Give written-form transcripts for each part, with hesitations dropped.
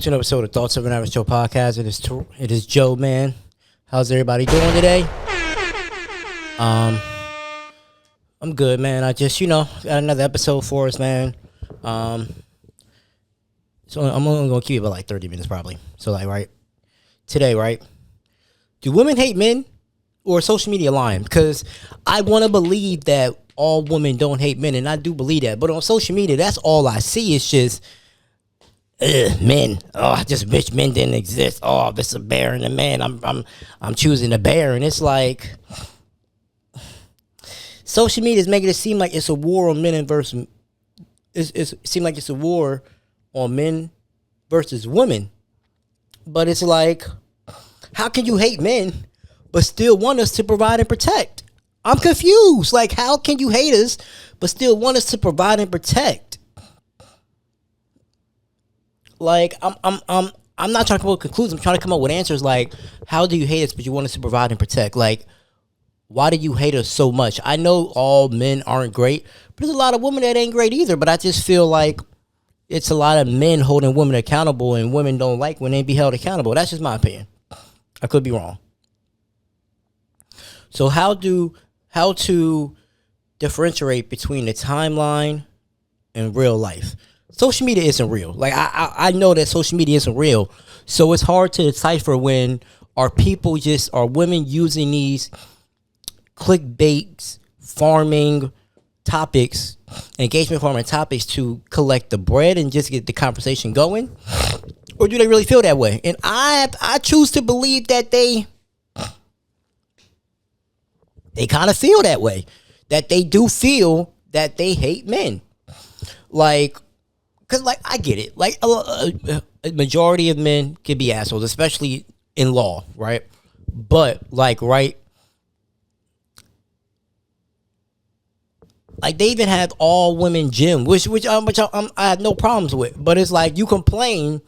To an episode of Thoughts of an Average Joe podcast. It is Joe, man. How's everybody doing today? I'm good, man. I just, got another episode for us, man. So I'm only gonna keep it about like 30 minutes, probably. So, right today, right? Do women hate men, or social media lying? Because I want to believe that all women don't hate men, and I do believe that. But on social media, that's all I see. It's just men. Oh, I just wish men didn't exist. Oh, this is a bear and a man. I'm choosing a bear, and it's like social media is making it seem like it's a war on men and versus. It seems like it's a war on men versus women, but it's like, how can you hate men but still want us to provide and protect? I'm confused. Like, how can you hate us but still want us to provide and protect? Like, I'm not trying to come up with conclusions. I'm trying to come up with answers. Like, how do you hate us but you want us to provide and protect? Like, why do you hate us so much? I know all men aren't great, but there's a lot of women that ain't great either. But I just feel like it's a lot of men holding women accountable, and women don't like when they be held accountable. That's just my opinion. I could be wrong. So how to differentiate between the timeline and real life? Social media isn't real. Like, I know that social media isn't real. So it's hard to decipher when are women using these clickbait farming topics, engagement farming topics to collect the bread and just get the conversation going? Or do they really feel that way? And I choose to believe that they kind of feel that way. That they do feel that they hate men. Like, because, like, I get it. Like, a majority of men can be assholes, especially in law, right? But, like, right? Like, they even have all women gym, which I have no problems with. But it's like, you complain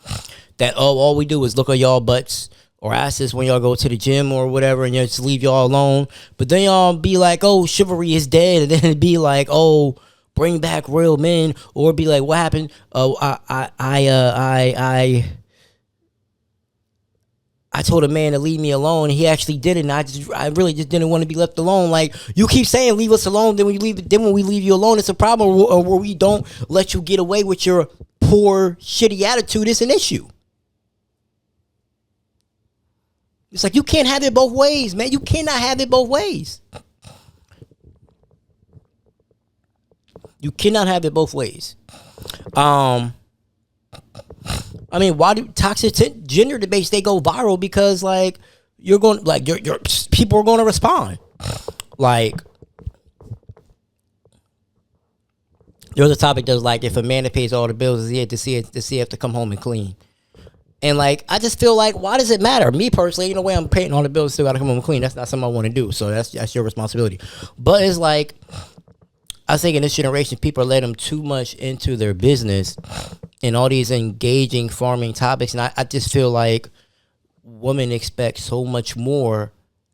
that, all we do is look at y'all butts or asses when y'all go to the gym or whatever, and you just leave y'all alone. But then y'all be like, oh, chivalry is dead. And then it'd be like, oh, bring back real men. Or be like, what happened? Oh, I told a man to leave me alone, and he actually did it, and I really just didn't want to be left alone. Like, you keep saying leave us alone, then when we leave you alone, it's a problem. Or where we don't let you get away with your poor, shitty attitude, it's an issue. It's like, you can't have it both ways, man. You cannot have it both ways. You cannot have it both ways. I mean, why do toxic gender debates, they go viral? Because, like, you're going, like, your people are going to respond. Like, there's a topic that's like, if a man that pays all the bills is yet to see it to come home and clean. And, like, I just feel like, why does it matter? Me personally, way I'm paying all the bills, still got to come home and clean. That's not something I want to do. So that's your responsibility. But it's like, I think in this generation, people are letting them too much into their business and all these engaging farming topics. And I just feel like women expect so much more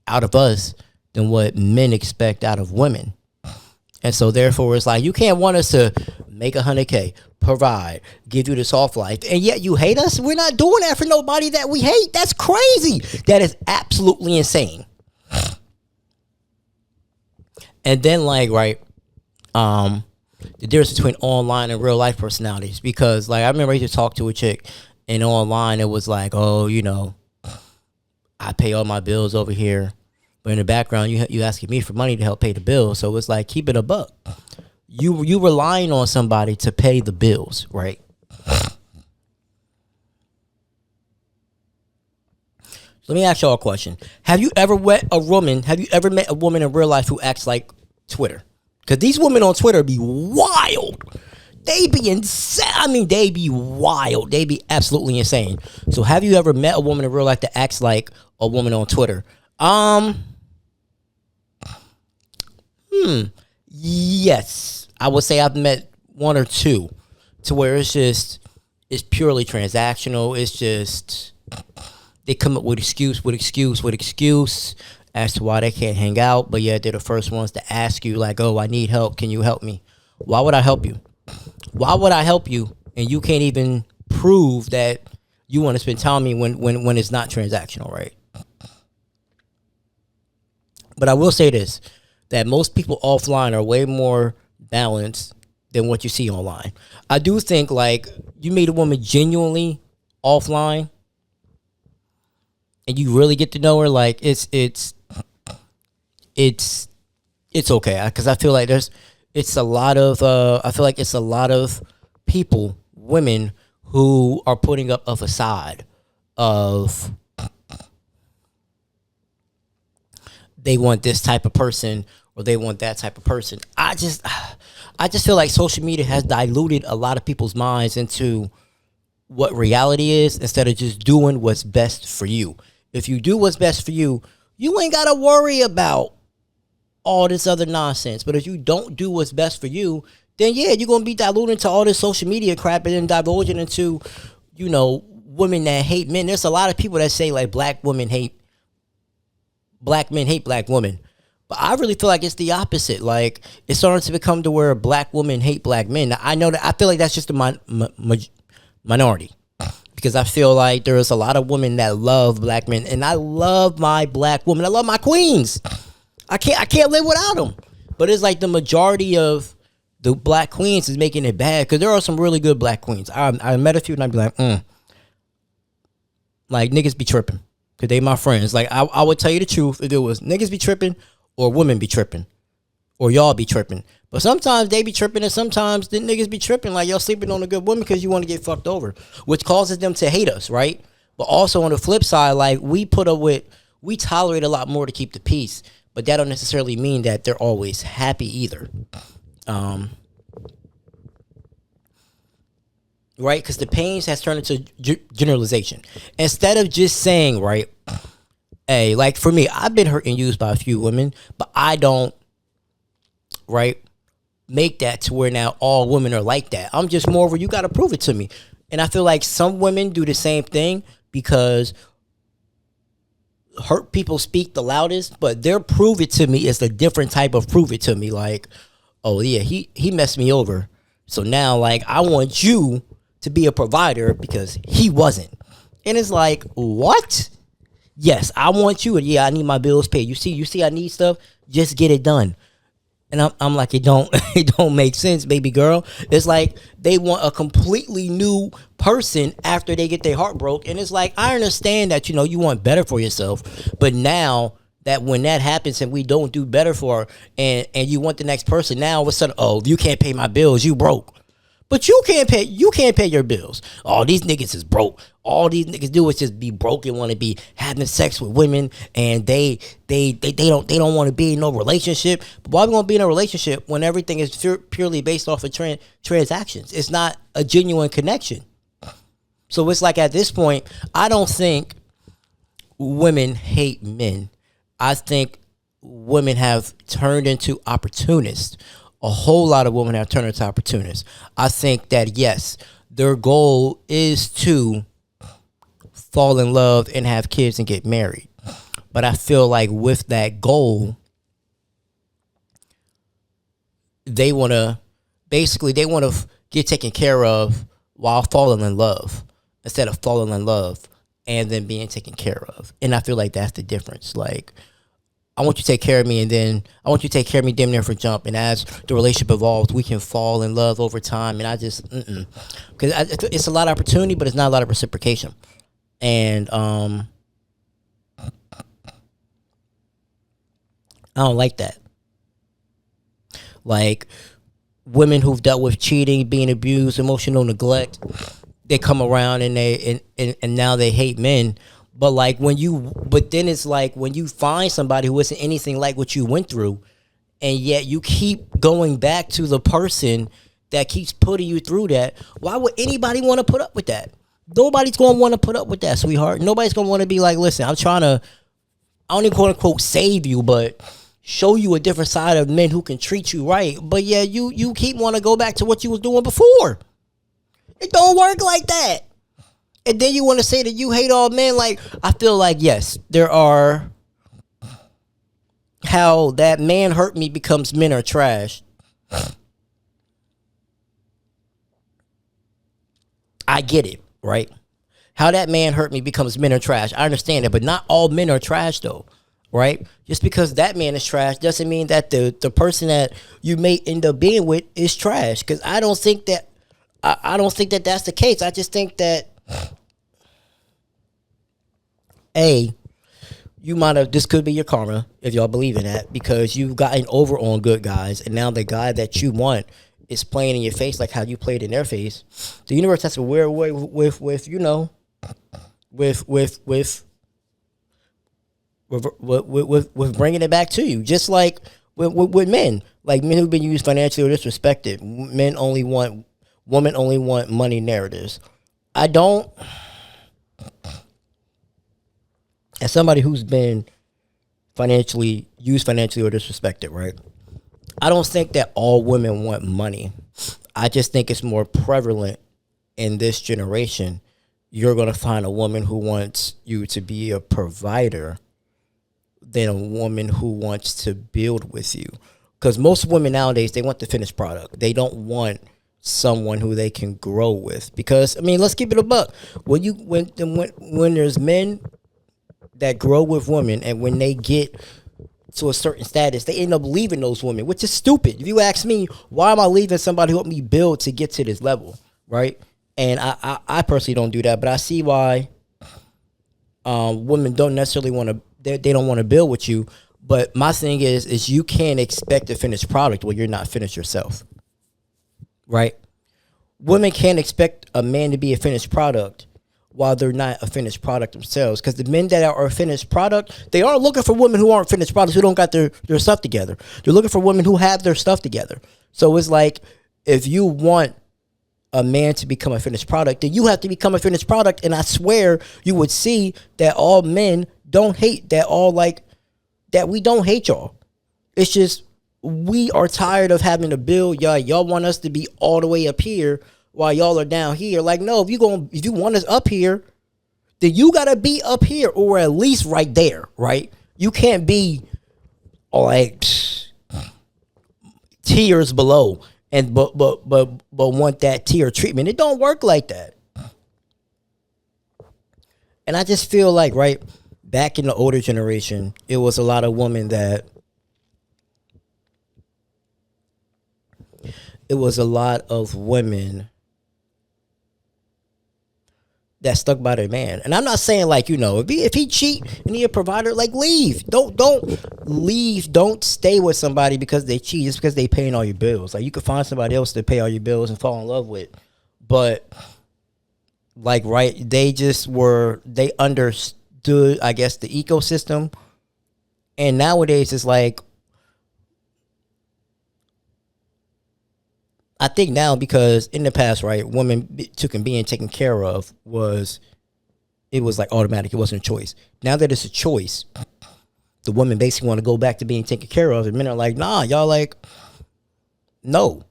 out of us than what men expect out of women. And so therefore, it's like, you can't want us to make $100K, provide, give you the soft life, and yet you hate us. We're not doing that for nobody that we hate. That's crazy. That is absolutely insane. And then, like, right, the difference between online and real life personalities. Because, like, I remember I used to talk to a chick, and online it was like, oh, I pay all my bills over here. But in the background, you asking me for money to help pay the bills. So it's like, keep it a buck. You relying on somebody to pay the bills, right? Let me ask y'all a question. Have you ever met a woman in real life who acts like Twitter? Because these women on Twitter be wild. They be insane. I mean, they be wild. They be absolutely insane. So have you ever met a woman in real life that acts like a woman on Twitter? Yes. I would say I've met one or two, to where it's purely transactional. It's just, they come up with excuse as to why they can't hang out, but yet they're the first ones to ask you, like, oh, I need help. Can you help me? Why would I help you? Why would I help you? And you can't even prove that You want to spend time with me when it's not transactional, right? But I will say this, that most people offline are way more balanced than what you see online. I do think like you meet a woman genuinely offline and you really get to know her, like it's it's okay, because I feel like it's a lot of I feel like it's a lot of people, women who are putting up a facade of they want this type of person or they want that type of person. I just feel like social media has diluted a lot of people's minds into what reality is instead of just doing what's best for you. If you do what's best for you, you ain't gotta worry about all this other nonsense. But if you don't do what's best for you, then yeah, you're gonna be diluted into all this social media crap and then divulging into, women that hate men. There's a lot of people that say like black men hate black women. But I really feel like it's the opposite. Like it's starting to become to where black women hate black men. Now, I know that I feel like that's just a minority, because I feel like there's a lot of women that love black men, and I love my black women. I love my queens. I can't live without them. But it's like the majority of the black queens is making it bad, because there are some really good black queens. I met a few and I'd be like, like niggas be tripping, because they my friends. Like I would tell you the truth if it was niggas be tripping or women be tripping or y'all be tripping. But sometimes they be tripping and sometimes the niggas be tripping, like y'all sleeping on a good woman because you want to get fucked over, which causes them to hate us, right? But also on the flip side, like we tolerate a lot more to keep the peace, but that don't necessarily mean that they're always happy either. Right? Because the pains has turned into generalization. Instead of just saying, right, hey, like for me, I've been hurt and used by a few women, but I don't, right, make that to where now all women are like that. I'm just more of a, you got to prove it to me. And I feel like some women do the same thing because hurt people speak the loudest, but their prove it to me is a different type of prove it to me. Like, oh yeah, he messed me over. So now like I want you to be a provider because he wasn't. And it's like, what? Yes, I want you, and yeah, I need my bills paid. You see I need stuff, just get it done. And I'm like, it don't make sense, baby girl. It's like they want a completely new person after they get their heart broke. And it's like, I understand that, you want better for yourself. But now that when that happens and we don't do better for her, and you want the next person, now all of a sudden, oh, you can't pay my bills, you broke. But you can't pay your bills. All these niggas is broke. All these niggas do is just be broke and want to be having sex with women, and they don't want to be in no relationship. But why we gonna be in a relationship when everything is purely based off of transactions? It's not a genuine connection. So it's like at this point, I don't think women hate men. I think women have turned into opportunists. A whole lot of women have turned into opportunists. I think that, yes, their goal is to fall in love and have kids and get married. But I feel like with that goal, they want to get taken care of while falling in love instead of falling in love and then being taken care of. And I feel like that's the difference. Like, I want you to take care of me, and then I want you to take care of me damn near from jump. And as the relationship evolves, we can fall in love over time. And I just, because it's a lot of opportunity, but it's not a lot of reciprocation. And I don't like that. Like women who've dealt with cheating, being abused, emotional neglect, they come around and and now they hate men. But then it's like when you find somebody who isn't anything like what you went through, and yet you keep going back to the person that keeps putting you through that. Why would anybody want to put up with that? Nobody's going to want to put up with that, sweetheart. Nobody's going to want to be like, listen, I'm trying to, I don't even quote unquote save you, but show you a different side of men who can treat you right. But yeah, you keep want to go back to what you was doing before. It don't work like that. And then you want to say that you hate all men. Like, I feel like, yes, there are how that man hurt me becomes men are trash. I get it, right? How that man hurt me becomes men are trash. I understand that, but not all men are trash though, right? Just because that man is trash doesn't mean that the person that you may end up being with is trash. Because I don't think that I don't think that that's the case. I just think that you might have, this could be your karma if y'all believe in that, because you've gotten over on good guys, and now the guy that you want is playing in your face like how you played in their face. The universe has a weird way with you know, with bringing it back to you, just like with men, like men who've been used financially or disrespected. Women only want money narratives. I don't. As somebody who's been used financially or disrespected, right? I don't think that all women want money. I just think it's more prevalent in this generation. You're going to find a woman who wants you to be a provider than a woman who wants to build with you. Because most women nowadays, they want the finished product. They don't want someone who they can grow with. Because, I mean, let's keep it a buck. When there's men that grow with women, and when they get to a certain status, they end up leaving those women, which is stupid. If you ask me, why am I leaving somebody who helped me build to get to this level, right? And I personally don't do that, but I see why women don't necessarily want to, they don't want to build with you. But my thing is you can't expect a finished product when you're not finished yourself, right? Women can't expect a man to be a finished product while they're not a finished product themselves. Because the men that are a finished product, they are looking for women who aren't finished products, who don't got their stuff together. They're looking for women who have their stuff together. So it's like, if you want a man to become a finished product, then you have to become a finished product. And I swear you would see that all men don't hate, that we don't hate y'all. It's just, we are tired of having to build y'all. Y'all want us to be all the way up here while y'all are down here. Like, no, if you want us up here, then you gotta be up here, or at least right there, right? You can't be like tiers below and but want that tier treatment. It don't work like that. And I just feel like, right, back in the older generation, it was a lot of women that that stuck by their man. And I'm not saying, like, you know, if he cheat and he a provider, like, leave. Don't leave. Don't stay with somebody because they cheat, just because they paying all your bills. Like, you could find somebody else to pay all your bills and fall in love with. But, like, right, they understood, I guess, the ecosystem. And nowadays it's like, I think now, because in the past, right, women being taken care of was like automatic. It wasn't a choice. Now that it's a choice, the women basically want to go back to being taken care of, and men are like, nah, y'all, like, no.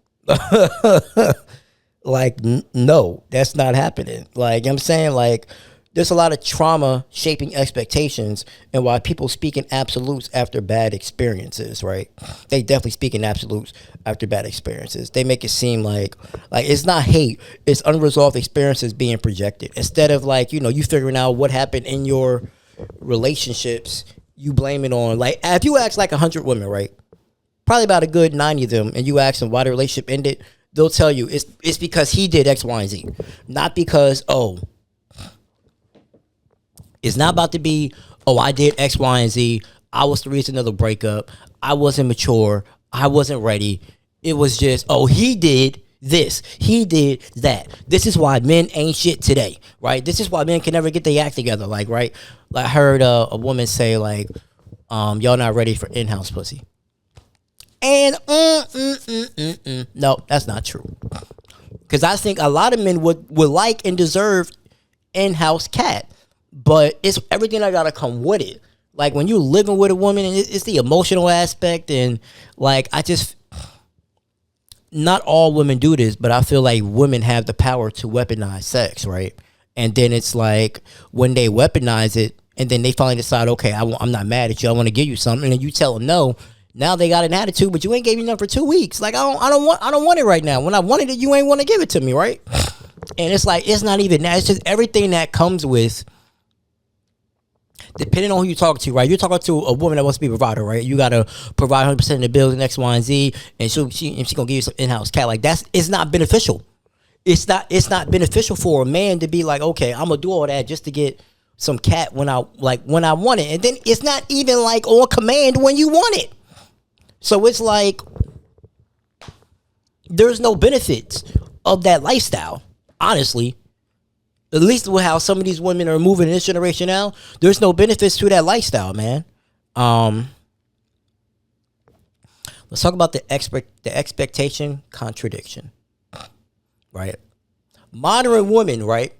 Like, no, that's not happening. Like, I'm saying, like, there's a lot of trauma shaping expectations, and why people speak in absolutes after bad experiences, right? They definitely speak in absolutes after bad experiences. They make it seem like it's not hate, it's unresolved experiences being projected. Instead of, like, you know, you figuring out what happened in your relationships, you blame it on, like, if you ask like 100 women, right? Probably about a good 90 of them, and you ask them why the relationship ended, they'll tell you it's because he did X, Y, and Z. Not because, it's not about to be, I did X, Y, and Z. I was the reason of the breakup. I wasn't mature. I wasn't ready. It was just, he did this. He did that. This is why men ain't shit today, right? This is why men can never get their act together, like, right? Like, I heard a woman say, like, y'all not ready for in-house pussy. And, no, that's not true. Because I think a lot of men would like and deserve in-house cat. But it's everything that gotta come with it. Like, when you're living with a woman, and it's the emotional aspect, and, like, not all women do this, but I feel like women have the power to weaponize sex, right? And then it's like, when they weaponize it, and then they finally decide, okay, I'm not mad at you, I want to give you something, and then you tell them no. Now they got an attitude, but you ain't gave me nothing for 2 weeks. Like, I don't want it right now. When I wanted it, you ain't want to give it to me, right? And it's like, it's not even that. It's just everything that comes with, depending on who you talk to, right? You're talking to a woman that wants to be a provider, right? You got to provide 100% of the bills and X, Y, and Z, and she going to give you some in-house cat. Like, it's not beneficial. It's not beneficial for a man to be like, okay, I'm going to do all that just to get some cat when I want it. And then it's not even like on command when you want it. So it's like, there's no benefits of that lifestyle, honestly. At least with how some of these women are moving in this generation now, there's no benefits to that lifestyle, man. Let's talk about the expectation contradiction, right? Modern women, right,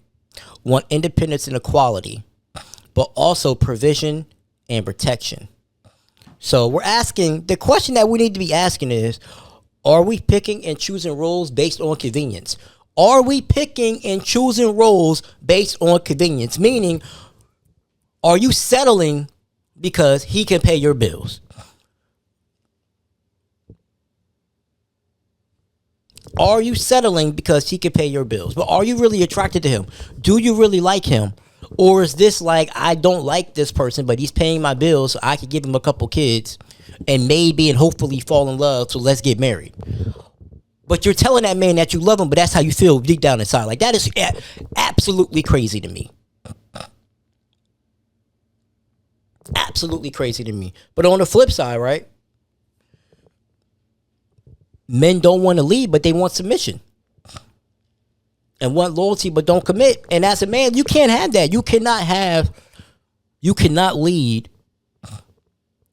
want independence and equality, but also provision and protection. So we're asking, the question that we need to be asking is, are we picking and choosing roles based on convenience? Are we picking and choosing roles based on convenience? Meaning, are you settling because he can pay your bills? Are you settling because he can pay your bills? But are you really attracted to him? Do you really like him? Or is this like, I don't like this person, but he's paying my bills, so I could give him a couple kids and maybe and hopefully fall in love, so let's get married? But you're telling that man that you love him, but that's how you feel deep down inside. Like, that is absolutely crazy to me. Absolutely crazy to me. But on the flip side, right? Men don't want to lead, but they want submission. And want loyalty, but don't commit. And as a man, you can't have that. You cannot lead,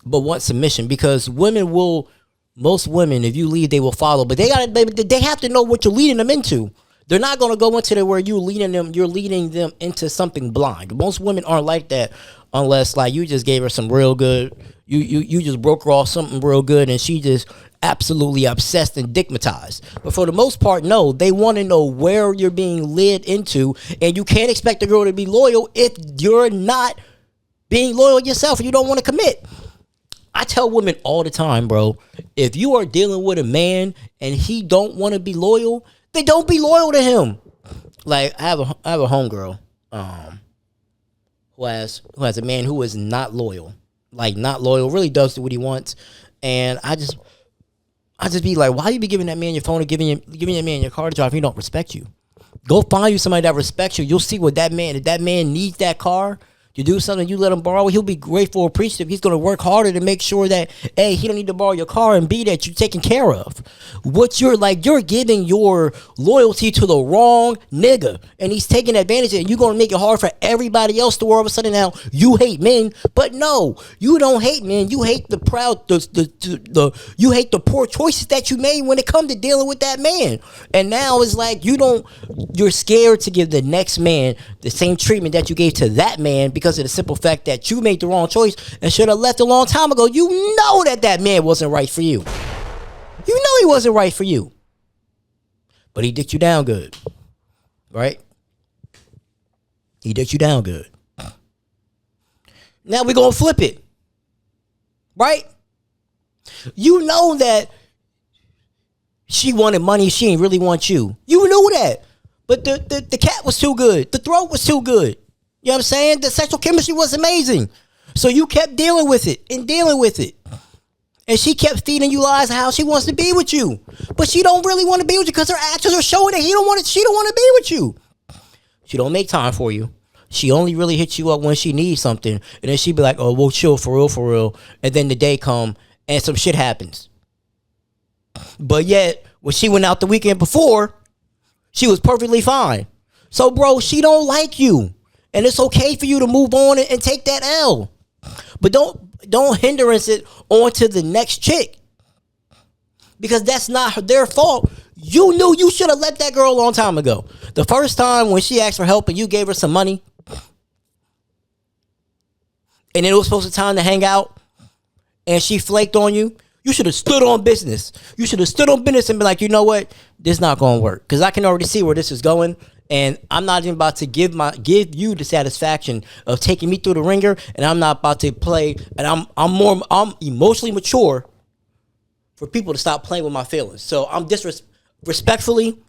but want submission. Because most women, if you lead, they will follow. But they have to know what you're leading them into. They're not going to go into where you're leading them into something blind. Most women aren't like that unless like you just gave her some real good, you just broke her off something real good and she just absolutely obsessed and digmatized. But for the most part, no, they want to know where you're being led into, and you can't expect a girl to be loyal if you're not being loyal yourself and you don't want to commit. I tell women all the time, bro, if you are dealing with a man and he don't want to be loyal, then don't be loyal to him. Like, I have a homegirl who has a man who is not loyal. Like, not loyal, really does what he wants. And I just be like, why you be giving that man your phone or giving that man your car to drive if he don't respect you? Go find you somebody that respects you. You'll see what that man, if that man needs that car to do something, you let him borrow, he'll be grateful, appreciative. He's going to work harder to make sure that, A, he don't need to borrow your car, and B, that you're taken care of. What you're giving your loyalty to the wrong nigga, and he's taking advantage of it, and you're going to make it hard for everybody else to all of a sudden now you hate men. But no, you don't hate men. You hate the proud, you hate the poor choices that you made when it comes to dealing with that man. And now it's like you're scared to give the next man the same treatment that you gave to that man because of the simple fact that you made the wrong choice and should have left a long time ago. You know that man wasn't right for you. You know he wasn't right for you. But he dicked you down good. Right? He dicked you down good. Now we're going to flip it. Right? You know that she wanted money. She ain't really want you. You knew that. But the cat was too good. The throat was too good. You know what I'm saying? The sexual chemistry was amazing. So you kept dealing with it. And she kept feeding you lies of how she wants to be with you. But she don't really want to be with you because her actions are showing that she don't want to be with you. She don't make time for you. She only really hits you up when she needs something. And then she be like, oh, we'll chill for real. And then the day come and some shit happens. But yet, when she went out the weekend before, she was perfectly fine. So, bro, she don't like you. And it's okay for you to move on and take that L. But don't hindrance it onto the next chick. Because that's not their fault. You knew you should have let that girl a long time ago. The first time when she asked for help and you gave her some money, and it was supposed to time to hang out, and she flaked on you, you should have stood on business. You should have stood on business and been like, you know what? This is not going to work. Because I can already see where this is going. And I'm not even about to give you the satisfaction of taking me through the ringer, and I'm not about to play. And I'm emotionally mature for people to stop playing with my feelings. So I'm respectfully,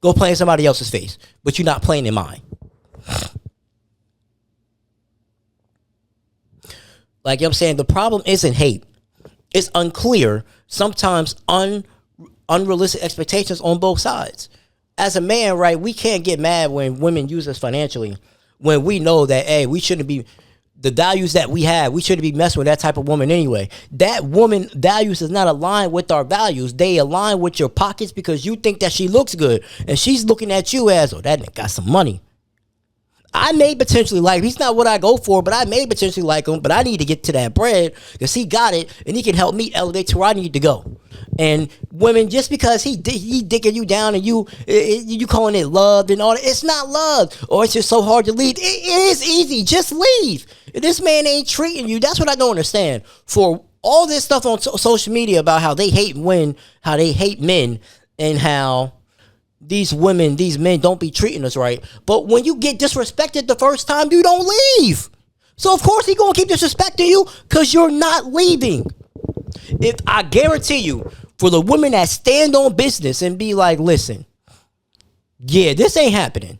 Go play in somebody else's face, but you're not playing in mine. Like, you know what I'm saying? The problem isn't hate. It's unclear, sometimes unrealistic expectations on both sides. As a man, right, we can't get mad when women use us financially, when we know that, hey, we shouldn't be, the values that we have, we shouldn't be messing with that type of woman anyway. That woman values is not aligned with our values. They align with your pockets because you think that she looks good, and she's looking at you as, oh, that nigga got some money. I may potentially like him. He's not what I go for, but I may potentially like him. But I need to get to that bread because he got it, and he can help me elevate to where I need to go. And women, just because he dicking you down and you calling it love and all that, it's not love. Or it's just so hard to leave. It is easy. Just leave. If this man ain't treating you, that's what I don't understand. For all this stuff on social media about how they hate women, how they hate men, and how these women, these men don't be treating us right. But when you get disrespected the first time, you don't leave. So of course he gonna keep disrespecting you because you're not leaving. If I guarantee you, for the women that stand on business and be like, listen, yeah, this ain't happening.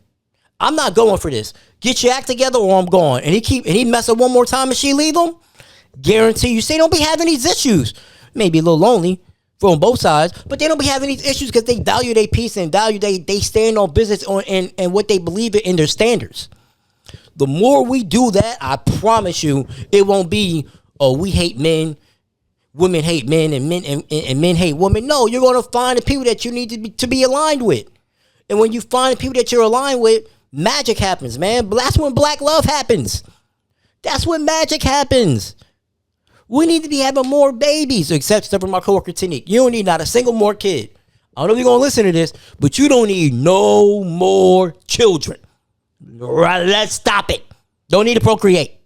I'm not going for this. Get your act together or I'm gone. And he mess up one more time and she leave him. Guarantee you, say don't be having these issues. Maybe a little lonely from both sides, but they don't be having these issues because they value their peace and value they stand on business on and what they believe in their standards. The more we do that, I promise you, it won't be, oh, we hate men, women hate men, and men hate women. No, you're going to find the people that you need to be aligned with. And when you find the people that you're aligned with, magic happens, man. That's when black love happens. That's when magic happens. We need to be having more babies, except for my coworker Tanique. You don't need not a single more kid. I don't know if you're going to listen to this, but you don't need no more children. Right, let's stop it. Don't need to procreate.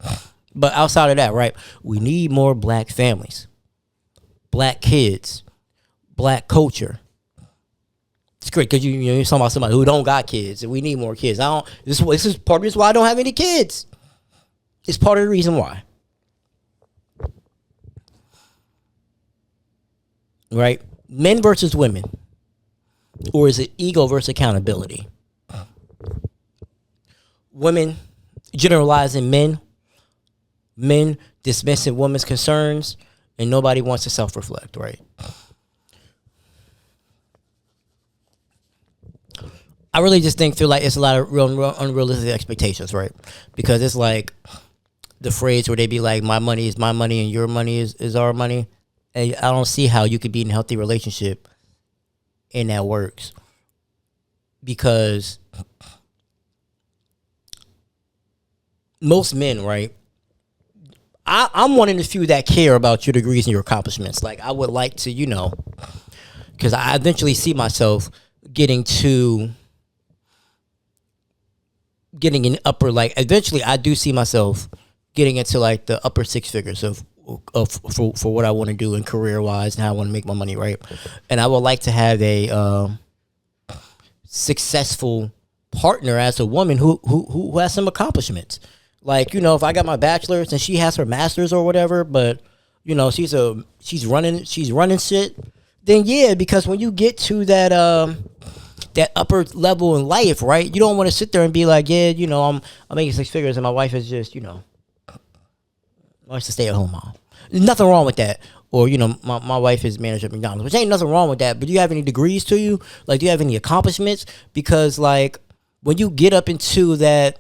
But outside of that, right, we need more black families, black kids, black culture. It's great because you're talking about somebody who don't got kids, and we need more kids. This is part of the reason why I don't have any kids. It's part of the reason why. Right? Men versus women. Or is it ego versus accountability? Women generalizing men dismissing women's concerns, and nobody wants to self-reflect, right? I really just feel like it's a lot of real unrealistic expectations, right? Because it's like the phrase where they be like, my money is my money and your money is our money. And I don't see how you could be in a healthy relationship and that works. Because most men, right? I'm one of the few that care about your degrees and your accomplishments. Like, I would like to, because I eventually see myself getting an upper, eventually I do see myself getting into the upper six figures for what I want to do in career wise and how I want to make my money, right? And I would like to have a successful partner as a woman who has some accomplishments. If I got my bachelor's and she has her master's or whatever, but she's running shit, then yeah, because when you get to that upper level in life, right, you don't want to sit there and be like, yeah, I'm making six figures and my wife is just, wants to stay at home mom. There's nothing wrong with that. Or, my wife is manager at McDonald's, which ain't nothing wrong with that. But do you have any degrees to you? Do you have any accomplishments? Because when you get up into that,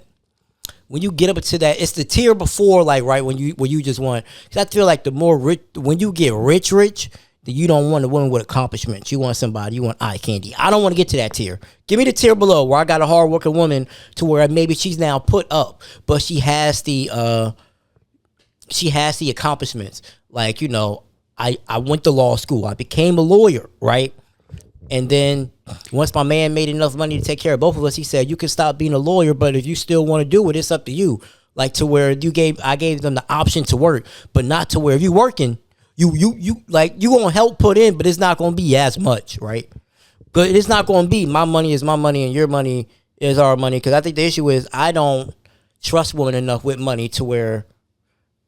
it's the tier before, right, when you just want, because I feel like the more rich, when you get rich, then you don't want a woman with accomplishments. You want somebody, you want eye candy. I don't want to get to that tier. Give me the tier below where I got a hardworking woman to where maybe she's now put up, but she has the accomplishments. I went to law school. I became a lawyer, right? And then once my man made enough money to take care of both of us, he said, you can stop being a lawyer, but if you still want to do it, it's up to you. To where I gave them the option to work, but not to where if you working, you gonna help put in, but it's not gonna be as much, right? But it's not gonna be my money is my money and your money is our money. Because I think the issue is I don't trust women enough with money to where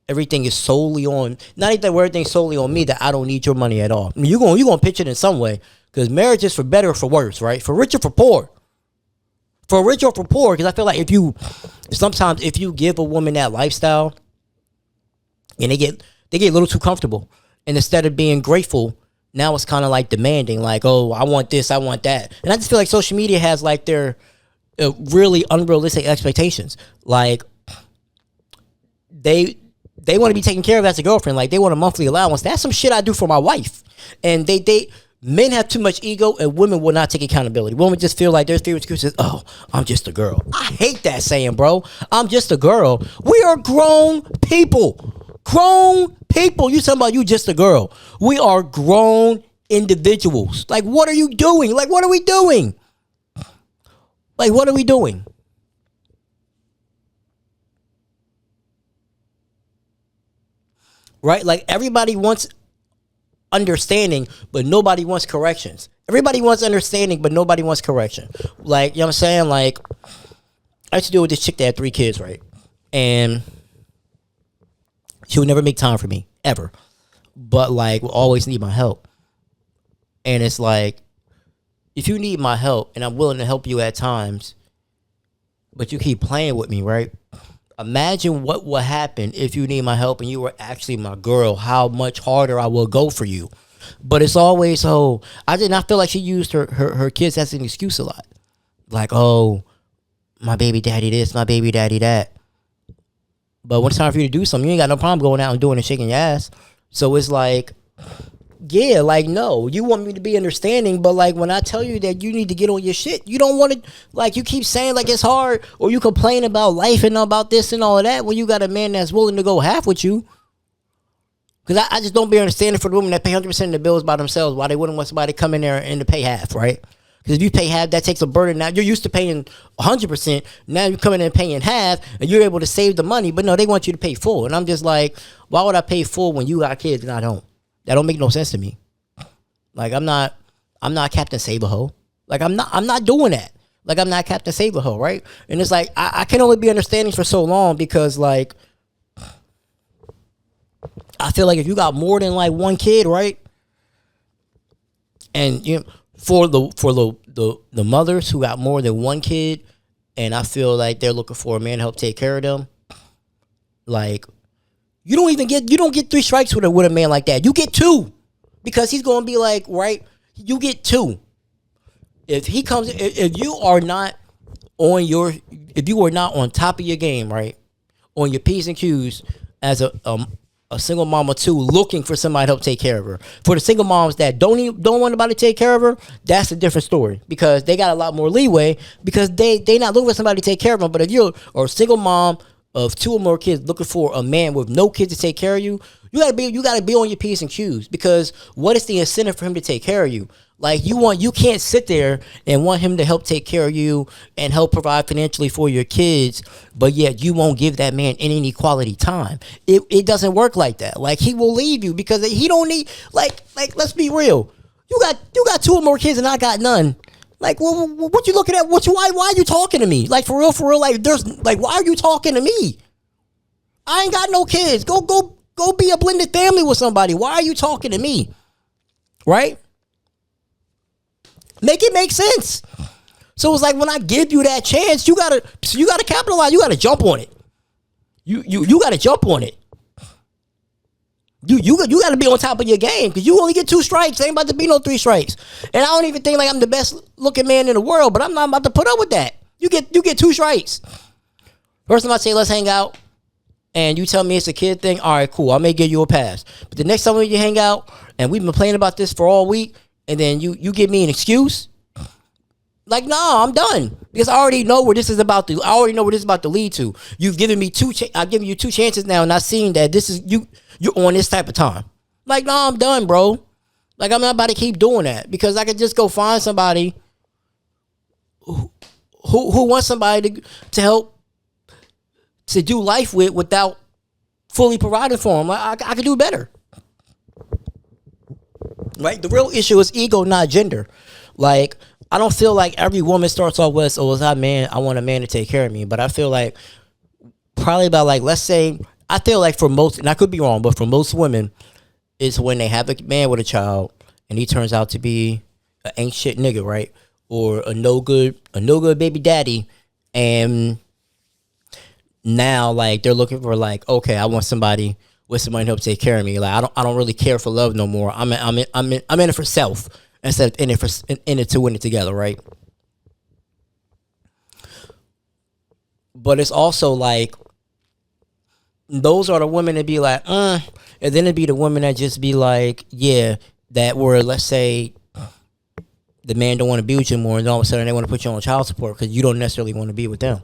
everything is solely on, not even that everything's solely on me, that I don't need your money at all. I mean, you're gonna pitch it in some way, because marriage is for better or for worse, right? For rich or for poor. for rich or for poor. Because I feel like sometimes if you give a woman that lifestyle, and they get a little too comfortable, and instead of being grateful, now it's kind of like demanding, like, oh, I want this, I want that. And I just feel like social media has like their really unrealistic expectations. Like they want to be taken care of as a girlfriend. Like they want a monthly allowance. That's some shit I do for my wife. And men have too much ego, and women will not take accountability. Women just feel like their favorite excuse is, oh, I'm just a girl. I hate that saying, bro. I'm just a girl. We are grown people. Grown people. You talking about you just a girl. We are grown individuals. Like, what are you doing? Like, what are we doing? Like, what are we doing? Right? Like, everybody wants understanding, but nobody wants corrections. Everybody wants understanding, but nobody wants correction. Like, you know what I'm saying? Like, I used to deal with this chick that had 3 kids, right? And she would never make time for me, ever. But, like, would always need my help. And it's like, if you need my help, and I'm willing to help you at times, but you keep playing with me, right? Imagine what would happen if you need my help and you were actually my girl, how much harder I will go for you. But it's always, oh, I did not feel like she used her kids as an excuse a lot. Like, oh, my baby daddy this, my baby daddy that. But when it's time for you to do something, you ain't got no problem going out and doing and shaking your ass. So it's like, yeah, like, no, you want me to be understanding, but like when I tell you that you need to get on your shit, you don't want to, like, you keep saying like it's hard, or you complain about life and about this and all of that when you got a man that's willing to go half with you. Because I just don't be understanding for the women that pay 100% of the bills by themselves, why they wouldn't want somebody to come in there and to pay half, right? Because if you pay half, that takes a burden. Now you're used to paying 100%. Now you're coming in and paying half, and you're able to save the money. But no, they want you to pay full. And I'm just like, why would I pay full when you got kids and I don't? That don't make no sense to me. Like I'm not Captain Save-A-Ho. Like I'm not doing that. Like I'm not Captain Save-A-Ho, right? And it's like I can only be understanding for so long because like I feel like if you got more than like one kid, right? And you know, for the mothers who got more than one kid, and I feel like they're looking for a man to help take care of them, like you don't get 3 strikes with a man like that. You get 2 because he's gonna be like, right? You get 2. If he comes, if you are not on top of your game, right, on your P's and Q's as a single mama too, looking for somebody to help take care of her. For the single moms that don't want nobody to take care of her, that's a different story because they got a lot more leeway because they not looking for somebody to take care of them. But if you're a single mom of 2 or more kids looking for a man with no kids to take care of you, you gotta be on your P's and Q's because what is the incentive for him to take care of you? Like you can't sit there and want him to help take care of you and help provide financially for your kids, but yet you won't give that man any quality time. It doesn't work like that. Like he will leave you because he don't need like let's be real. You got 2 or more kids and I got none. Like what you looking at? Why are you talking to me? Like for real, like there's like why are you talking to me? I ain't got no kids. Go be a blended family with somebody. Why are you talking to me? Right? Make it make sense. So it's like when I give you that chance, you gotta capitalize. You gotta jump on it. You gotta jump on it. You gotta be on top of your game because you only get 2 strikes. Ain't about to be no 3 strikes. And I don't even think like I'm the best looking man in the world, but I'm not about to put up with that. You get 2 strikes. First time I say let's hang out, and you tell me it's a kid thing, all right, cool. I may give you a pass. But the next time you hang out, and we've been playing about this for all week, and then you give me an excuse, like, nah, I'm done because I already know where this is about to. I already know where this is about to lead to. You've given me I've given you 2 chances now, and I've seen that this is you're on this type of time. Like, nah, I'm done, bro. Like, I'm not about to keep doing that because I could just go find somebody who wants somebody to help to do life with without fully providing for them. Like, I could do better. Right? The real issue is ego, not gender. Like, I don't feel like every woman starts off with, oh, I want a man to take care of me. But I feel like probably about like, let's say, I feel like for most, and I could be wrong, but for most women, it's when they have a man with a child and he turns out to be an ain't shit nigga, right? or a no good baby daddy, and now like they're looking for like, okay, I want somebody with somebody to help take care of me. Like I don't really care for love no more. I'm in it for self instead of in it to win it together, right? But it's also like those are the women that be like, and then it'd be the women that just be like, yeah, that were, let's say the man don't want to be with you more, and all of a sudden they want to put you on child support because you don't necessarily want to be with them,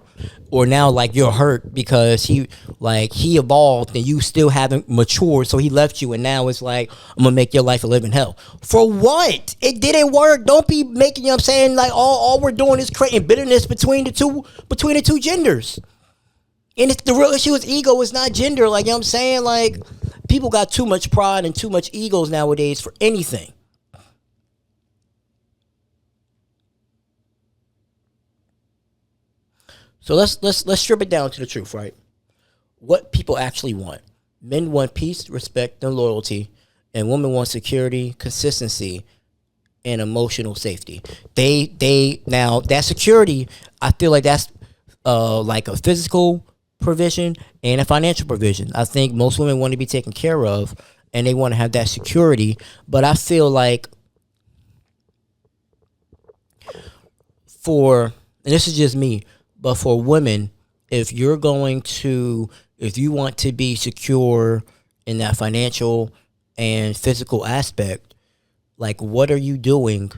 or now like you're hurt because he evolved and you still haven't matured, so he left you, and now it's like, I'm gonna make your life a living hell. For what? It didn't work. Don't be making, you know what I'm saying, like all we're doing is creating bitterness between the two genders. And it's, the real issue is ego. It's not gender. Like, you know what I'm saying? Like, people got too much pride and too much egos nowadays for anything. So let's strip it down to the truth, right? What people actually want. Men want peace, respect, and loyalty, and women want security, consistency, and emotional safety. They now that security, I feel like that's like a physical provision and a financial provision. I think most women want to be taken care of and they want to have that security, but I feel like for, and this is just me, but for women, if you want to be secure in that financial and physical aspect, like what are you doing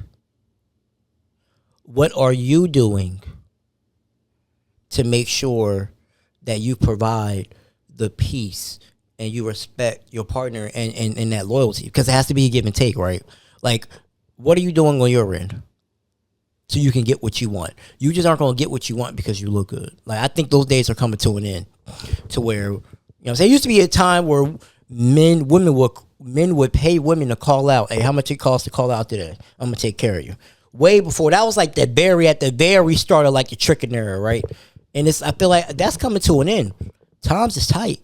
to make sure that you provide the peace and you respect your partner and that loyalty? Because it has to be a give and take, right? Like, what are you doing on your end so you can get what you want? You just aren't going to get what you want because you look good. Like, I think those days are coming to an end, to where, you know what I'm saying? It used to be a time where men would pay women to call out. Hey, how much it costs to call out today? I'm going to take care of you. Way before, that was like at the very start of like the tricking era, right? And I feel like that's coming to an end. Times is tight.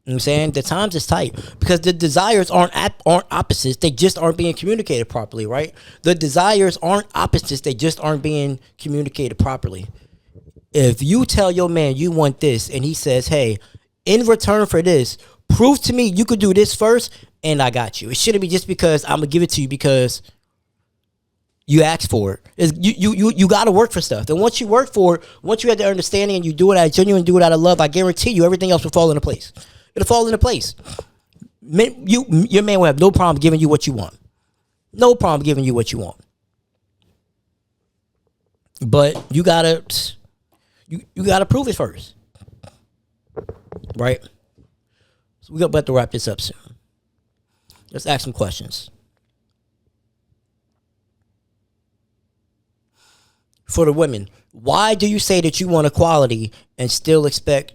You know what I'm saying? The times is tight because the desires aren't opposites. They just aren't being communicated properly, right? The desires aren't opposites. They just aren't being communicated properly. If you tell your man you want this and he says, hey, in return for this, prove to me you could do this first and I got you. It shouldn't be just because I'm going to give it to you because you asked for it. You got to work for stuff. And once you work for it, once you have the understanding and you do it out of genuine, do it out of love, I guarantee you everything else will fall into place. It'll fall into place. Your man will have no problem giving you what you want. No problem giving you what you want. But you gotta prove it first, right? So we're about to wrap this up soon. Let's ask some questions. For the women, why do you say that you want equality and still expect?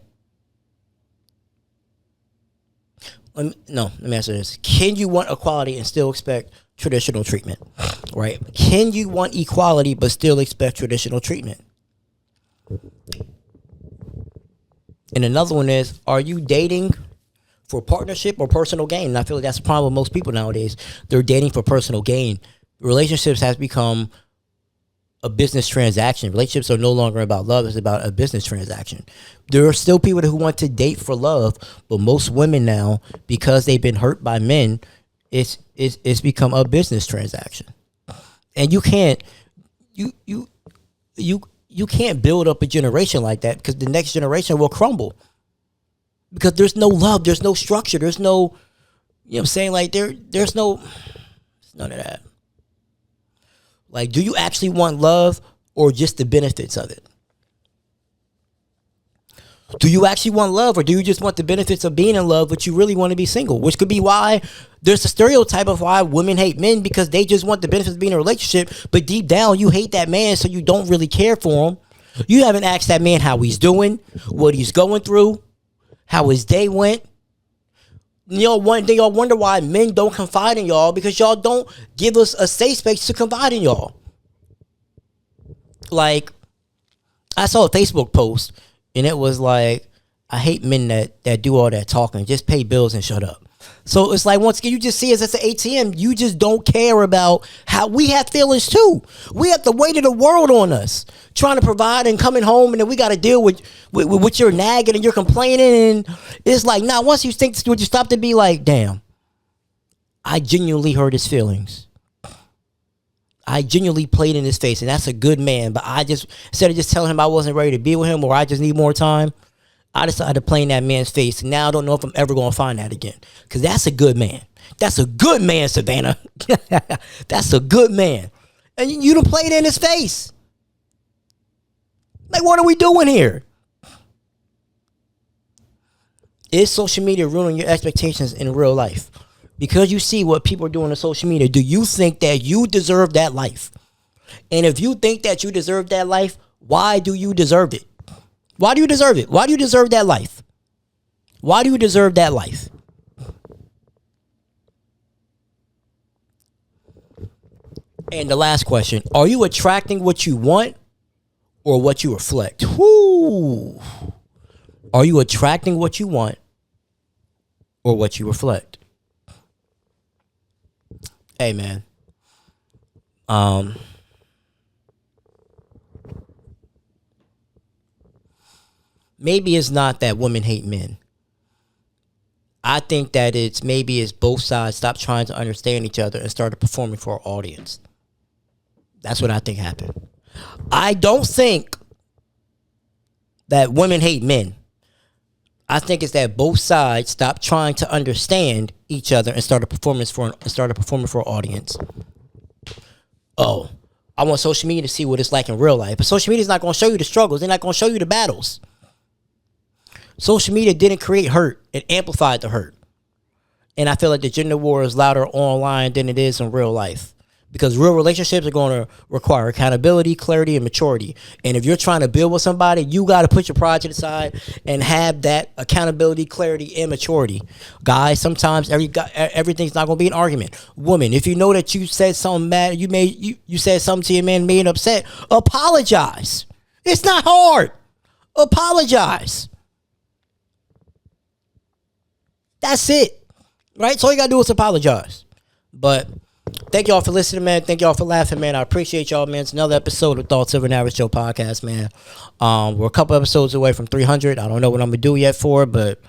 Let me answer this. Can you want equality and still expect traditional treatment? Right? Can you want equality but still expect traditional treatment? And another one is, are you dating for partnership or personal gain? And I feel like that's the problem with most people nowadays. They're dating for personal gain. Relationships has become a business transaction. Relationships are no longer about love. It's about a business transaction. There are still people who want to date for love, but most women now, because they've been hurt by men, it's become a business transaction. And you can't build up a generation like that because the next generation will crumble. Because there's no love, there's no structure, there's no, you know what I'm saying? Like there's none of that. Like, do you actually want love or just the benefits of it? Do you actually want love or do you just want the benefits of being in love, but you really want to be single? Which could be why there's a stereotype of why women hate men, because they just want the benefits of being in a relationship, but deep down you hate that man, so you don't really care for him. You haven't asked that man how he's doing, what he's going through, how his day went. Y'all wonder why men don't confide in y'all, because y'all don't give us a safe space to confide in y'all. Like, I saw a Facebook post and it was like, I hate men that do all that talking. Just pay bills and shut up. So it's like, once again, you just see us as an ATM. You just don't care about how we have feelings too. We have the weight of the world on us, trying to provide and coming home, and then we got to deal with your nagging and your complaining. And it's like, now, once you think, would you stop to be like, damn, I genuinely hurt his feelings. I genuinely played in his face, and that's a good man. But I just, instead of just telling him I wasn't ready to be with him or I just need more time, I decided to play in that man's face. And now I don't know if I'm ever going to find that again. Because that's a good man. That's a good man, Savannah. That's a good man. And you done played in his face. Like, what are we doing here? Is social media ruining your expectations in real life? Because you see what people are doing on social media, do you think that you deserve that life? And if you think that you deserve that life, why do you deserve it? Why do you deserve it? Why do you deserve that life? Why do you deserve that life? And the last question, are you attracting what you want or what you reflect? Whoo. Are you attracting what you want or what you reflect? Hey, man. Maybe it's not that women hate men. I think that maybe it's both sides stop trying to understand each other and started performing for our audience. That's what I think happened. I don't think that women hate men. I think it's that both sides stopped trying to understand each other and started performing for our audience. Oh, I want social media to see what it's like in real life, but social media is not going to show you the struggles. They're not going to show you the battles. Social media didn't create hurt; it amplified the hurt. And I feel like the gender war is louder online than it is in real life. Because real relationships are going to require accountability, clarity, and maturity. And if you're trying to build with somebody, you got to put your pride to the side and have that accountability, clarity, and maturity. Guys, sometimes everything's not going to be an argument. Woman, if you know that you said something bad, you said something to your man, made him upset, apologize. It's not hard. Apologize. That's it. Right? So all you got to do is apologize. But thank y'all for listening, man. Thank y'all for laughing, man. I appreciate y'all, man. It's another episode of Thoughts of an Average Joe podcast, man. We're a couple episodes away from 300. I don't know what I'm gonna do yet for it, but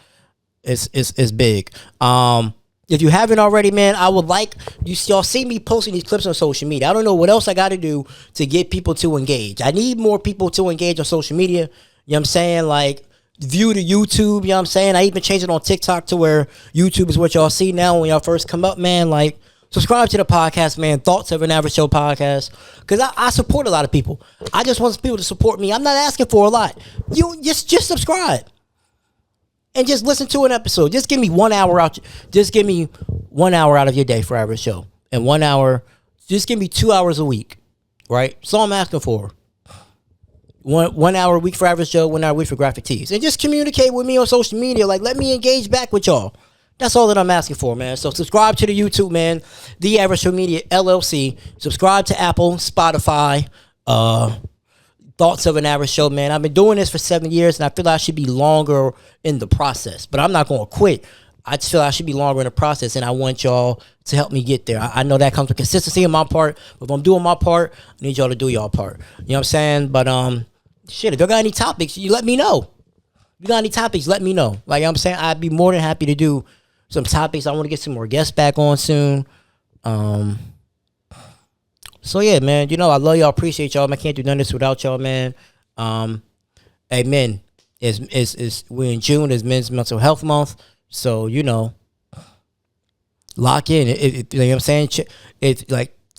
it's big. If you haven't already, man, I would like y'all see me posting these clips on social media. I don't know what else I got to do to get people to engage. I need more people to engage on social media. You know what I'm saying? Like, view to YouTube, you know what I'm saying? I even changed it on TikTok to where YouTube is what y'all see now when y'all first come up, man. Like, subscribe to the podcast, man. Thoughts of an Average Show podcast. Because I support a lot of people. I just want people to support me. I'm not asking for a lot. You just subscribe. And just listen to an episode. Just give me 1 hour out. Just give me 1 hour out of your day for Average Show. And 1 hour, just give me 2 hours a week. Right? That's all I'm asking for. 1 hour a week for Average Joe, 1 hour a week for Graphic Tees. And just communicate with me on social media. Like, let me engage back with y'all. That's all that I'm asking for, man. So subscribe to the YouTube, man. The Average Show Media LLC. Subscribe to Apple, Spotify, Thoughts of an Average Show, man. I've been doing this for 7 years, and I feel like I should be longer in the process. But I'm not going to quit. I just feel like I should be longer in the process, and I want y'all to help me get there. I know that comes with consistency on my part. But if I'm doing my part, I need y'all to do y'all part. You know what I'm saying? But, shit, if y'all got any topics, you let me know. If you got any topics, let me know. Like I'm saying, I'd be more than happy to do some topics. I want to get some more guests back on soon. So yeah, man, you know, I love y'all, appreciate y'all. I can't do none of this without y'all, man. Hey, men, we're in June, is Men's Mental Health Month. So, you know, lock in. You know what I'm saying?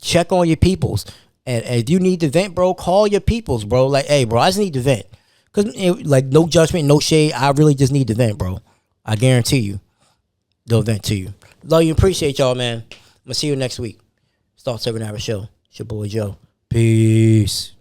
Check on your peoples. And if you need to vent, bro, call your peoples, bro. Like, hey, bro, I just need to vent. Because, like, no judgment, no shade. I really just need to vent, bro. I guarantee you. They'll vent to you. Love you. Appreciate y'all, man. I'm going to see you next week. Thoughts of an Average Show. It's your boy, Joe. Peace.